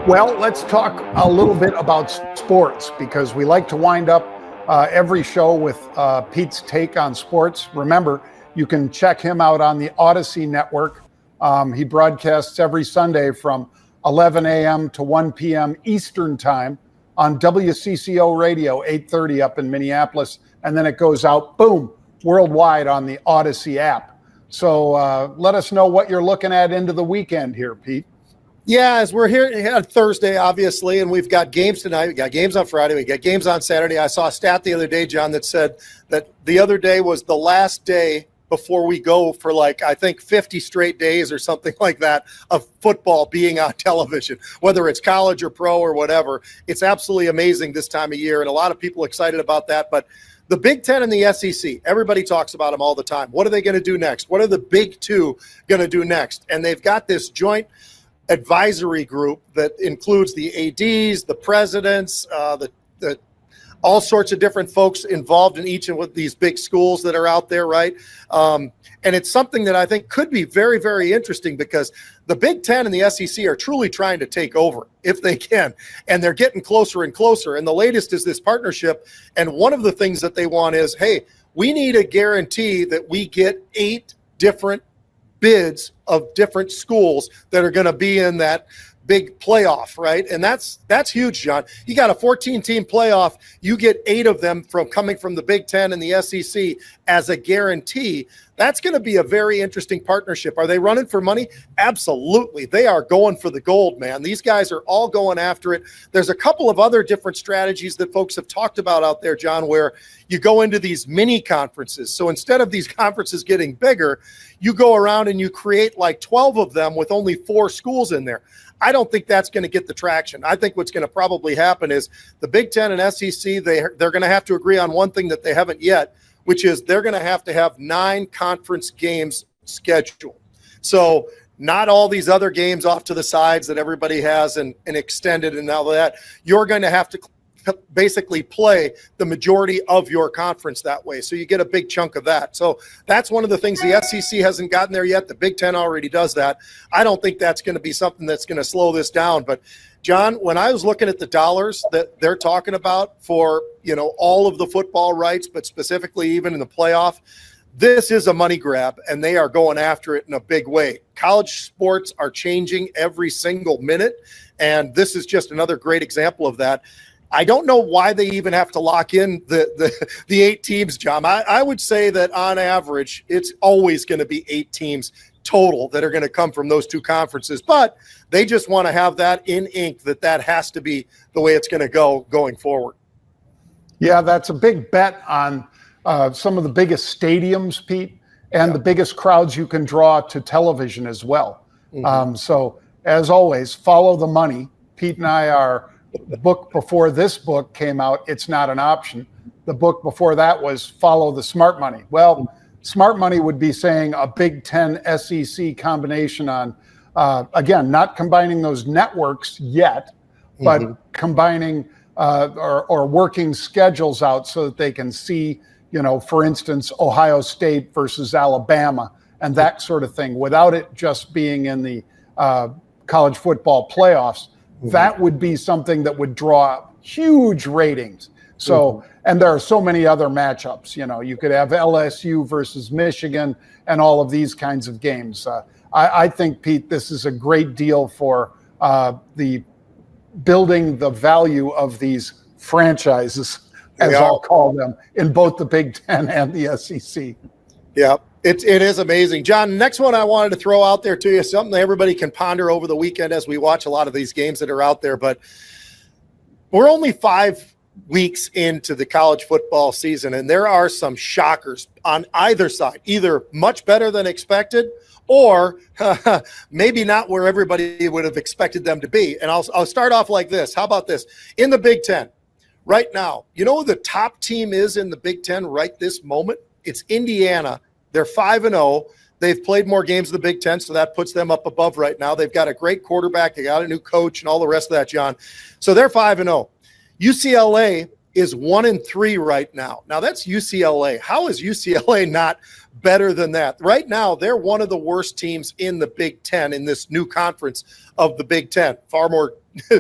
Well, let's talk a little bit about sports because we like to wind up every show with Pete's take on sports. Remember, you can check him out on the Odyssey Network. He broadcasts every Sunday from 11 a.m. to 1 p.m. Eastern Time on WCCO Radio, 830 up in Minneapolis. And then it goes out, boom, worldwide on the Odyssey app. So let us know what you're looking at into the weekend here, Pete. Yeah, as we're here on Thursday, obviously, and we've got games tonight. We got games on Friday. We got games on Saturday. I saw a stat the other day, John, that said that the other day was the last day before we go for I think 50 straight days or something like that of football being on television, whether it's college or pro or whatever. It's absolutely amazing this time of year, and a lot of people excited about that. But the Big Ten and the SEC, everybody talks about them all the time. What are they going to do next? What are the big two going to do next? And they've got this joint advisory group that includes the ADs, the presidents, the all sorts of different folks involved in each of these big schools that are out there, right? And it's something that I think could be very, very interesting because the Big Ten and the SEC are truly trying to take over if they can, and they're getting closer and closer. And the latest is this partnership, and one of the things that they want is, hey, we need a guarantee that we get 8 different bids of different schools that are going to be in that big playoff, right? And that's huge, John. You got a 14-team playoff. You get 8 of them coming from the Big Ten and the SEC as a guarantee. That's going to be a very interesting partnership. Are they running for money? Absolutely. They are going for the gold, man. These guys are all going after it. There's a couple of other different strategies that folks have talked about out there, John, where you go into these mini conferences. So instead of these conferences getting bigger, you go around and you create 12 of them with only 4 schools in there. I don't think that's going to get the traction. I think what's going to probably happen is the Big Ten and SEC, they're going to have to agree on one thing that they haven't yet, which is they're going to have 9 conference games scheduled. So not all these other games off to the sides that everybody has and extended and all that. You're going to have to basically play the majority of your conference that way. So you get a big chunk of that. So that's one of the things the SEC hasn't gotten there yet. The Big Ten already does that. I don't think that's going to be something that's going to slow this down. But John, when I was looking at the dollars that they're talking about for, all of the football rights, but specifically even in the playoff, this is a money grab, and they are going after it in a big way. College sports are changing every single minute, and this is just another great example of that. I don't know why they even have to lock in the 8 teams, John. I would say that on average, it's always going to be 8 teams total that are going to come from those 2 conferences. But they just want to have that in ink that has to be the way it's going to go going forward. Yeah, that's a big bet on some of the biggest stadiums, Pete, and the biggest crowds you can draw to television as well. Mm-hmm. So as always, follow the money. Pete and I are – the book before this book came out, It's Not an Option. The book before that was Follow the Smart Money. Well, smart money would be saying a Big Ten SEC combination on, again, not combining those networks yet, but combining or working schedules out so that they can see, for instance, Ohio State versus Alabama and that sort of thing without it just being in the college football playoffs. That would be something that would draw huge ratings. So, and there are so many other matchups. You could have LSU versus Michigan and all of these kinds of games. I think, Pete, this is a great deal for the building the value of these franchises, as I'll call them, in both the Big Ten and the SEC. Yeah. It is amazing. John, next one I wanted to throw out there to you, something that everybody can ponder over the weekend as we watch a lot of these games that are out there. But we're only 5 weeks into the college football season, and there are some shockers on either side, either much better than expected or maybe not where everybody would have expected them to be. And I'll start off like this. How about this? In the Big Ten, right now, you know who the top team is in the Big Ten right this moment? It's Indiana. They're 5-0. They've played more games in the Big Ten, so that puts them up above right now. They've got a great quarterback. They got a new coach and all the rest of that, John. So they're 5-0. UCLA is 1-3 right now. Now, that's UCLA. How is UCLA not better than that? Right now, they're one of the worst teams in the Big Ten in this new conference of the Big Ten. Far more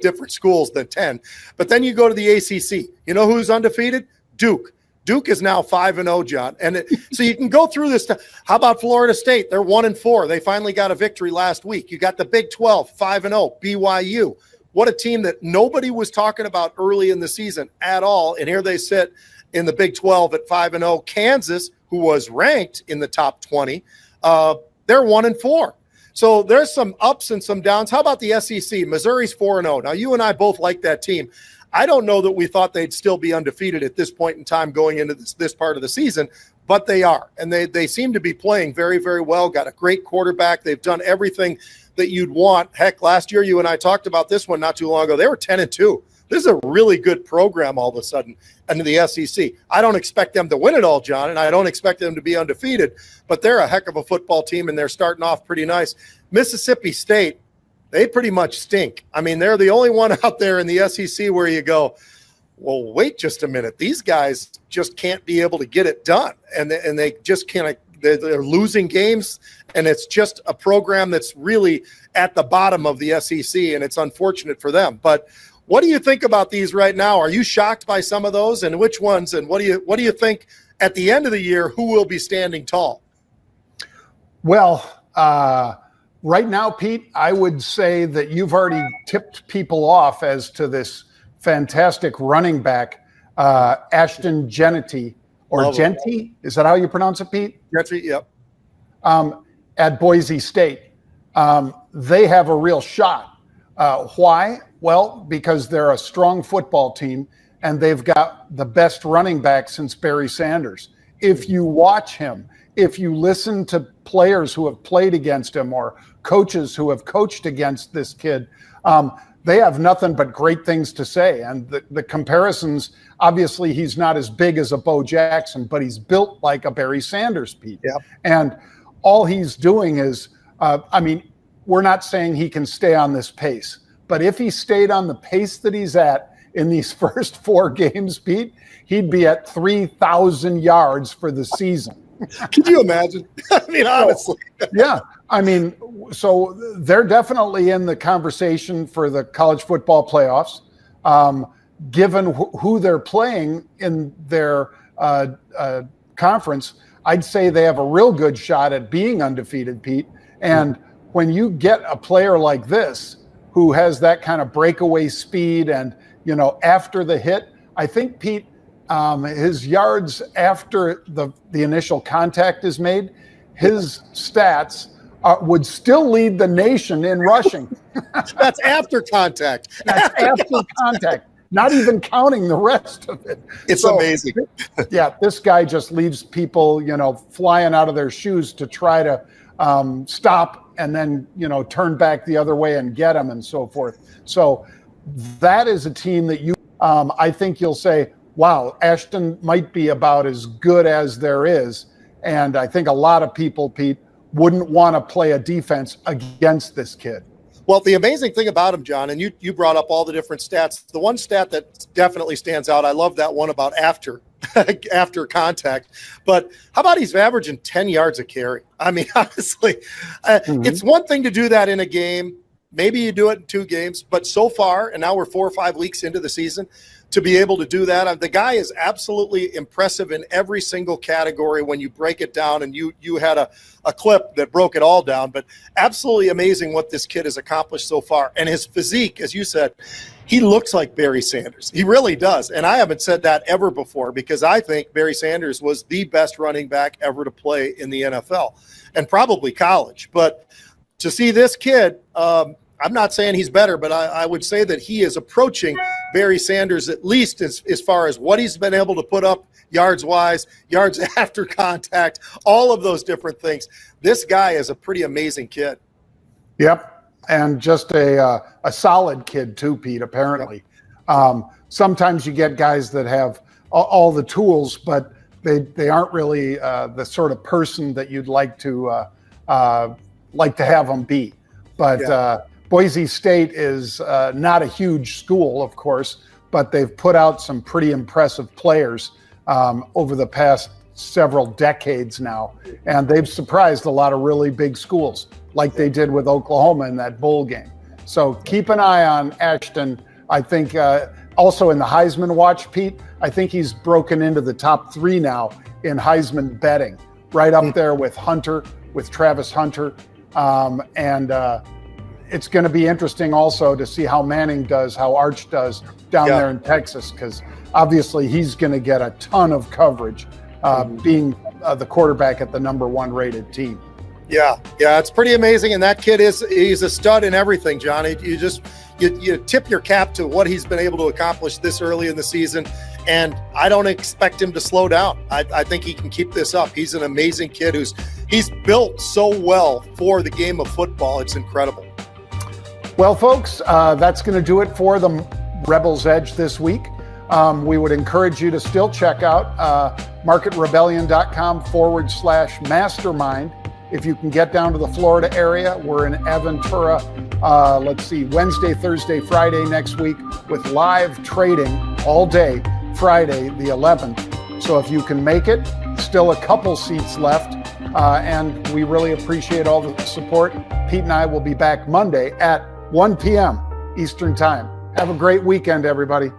different schools than 10. But then you go to the ACC. You know who's undefeated? Duke. Duke is now 5-0, John. And so you can go through this. How about Florida State? They're 1-4. They finally got a victory last week. You got the Big 12, 5-0, BYU. What a team that nobody was talking about early in the season at all. And here they sit in the Big 12 at 5-0. Kansas, who was ranked in the top 20, they're 1-4. So there's some ups and some downs. How about the SEC? Missouri's 4-0. Now, you and I both like that team. I don't know that we thought they'd still be undefeated at this point in time going into this part of the season, but they are. And they seem to be playing very, very well, got a great quarterback. They've done everything that you'd want. Heck, last year you and I talked about this one not too long ago. They were 10-2. This is a really good program all of a sudden under the SEC. I don't expect them to win it all, John, and I don't expect them to be undefeated, but they're a heck of a football team, and they're starting off pretty nice. Mississippi State, they pretty much stink. I mean, they're the only one out there in the SEC where you go, well, wait just a minute. These guys just can't be able to get it done, and they just can't. They're losing games, and it's just a program that's really at the bottom of the SEC, and it's unfortunate for them. But what do you think about these right now? Are you shocked by some of those, and which ones? And what do you think at the end of the year? Who will be standing tall? Well, right now, Pete, I would say that you've already tipped people off as to this fantastic running back, Ashton Gentry, or Gentry. Is that how you pronounce it, Pete? Gentry, yep. At Boise State. They have a real shot. Why? Well, because they're a strong football team, and they've got the best running back since Barry Sanders. If you watch him, if you listen to players who have played against him or coaches who have coached against this kid, they have nothing but great things to say. And the comparisons, obviously he's not as big as a Bo Jackson, but he's built like a Barry Sanders, Pete. Yep. And all he's doing is, we're not saying he can stay on this pace, but if he stayed on the pace that he's at in these first 4 games, Pete, he'd be at 3,000 yards for the season. Could you imagine? I mean, honestly. Yeah. I mean, so they're definitely in the conversation for the college football playoffs. Given who they're playing in their conference, I'd say they have a real good shot at being undefeated, Pete. And when you get a player like this who has that kind of breakaway speed and, after the hit, I think, Pete, his yards after the initial contact is made, his stats would still lead the nation in rushing. That's after contact. That's after contact, not even counting the rest of it. It's amazing. Yeah, this guy just leaves people, flying out of their shoes to try to stop and then, turn back the other way and get him and so forth. So that is a team that I think you'll say, wow, Ashton might be about as good as there is. And I think a lot of people, Pete, wouldn't want to play a defense against this kid. Well, the amazing thing about him, John, and you brought up all the different stats. The one stat that definitely stands out, I love that one about after contact. But how about he's averaging 10 yards a carry? I mean, honestly, it's one thing to do that in a game. Maybe you do it in 2 games. But so far, and now we're 4 or 5 weeks into the season, to be able to do that, the guy is absolutely impressive in every single category when you break it down. And you had a clip that broke it all down. But absolutely amazing what this kid has accomplished so far. And his physique, as you said, he looks like Barry Sanders. He really does. And I haven't said that ever before because I think Barry Sanders was the best running back ever to play in the NFL and probably college. But to see this kid, I'm not saying he's better, but I would say that he is approaching Barry Sanders at least as far as what he's been able to put up yards-wise, yards after contact, all of those different things. This guy is a pretty amazing kid. Yep. And just a solid kid too, Pete, apparently. Sometimes you get guys that have all the tools, but they aren't really the sort of person that you'd like to have them be. But Boise State is not a huge school, of course, but they've put out some pretty impressive players over the past several decades now. And they've surprised a lot of really big schools like they did with Oklahoma in that bowl game. So keep an eye on Ashton. I think also in the Heisman watch, Pete, I think he's broken into the top 3 now in Heisman betting, right up there with Hunter, with Travis Hunter. It's going to be interesting also to see how Manning does, how Arch does down there in Texas, because obviously he's going to get a ton of coverage being the quarterback at the #1 rated team. Yeah, it's pretty amazing. And that kid he's a stud in everything, Johnny. You tip your cap to what he's been able to accomplish this early in the season. And I don't expect him to slow down. I think he can keep this up. He's an amazing kid he's built so well for the game of football. It's incredible. Well, folks, that's going to do it for the Rebels Edge this week. We would encourage you to still check out marketrebellion.com/mastermind. If you can get down to the Florida area, we're in Aventura, Wednesday, Thursday, Friday next week with live trading all day, Friday the 11th. So if you can make it, still a couple seats left, and we really appreciate all the support. Pete and I will be back Monday at 1 p.m. Eastern Time. Have a great weekend, everybody.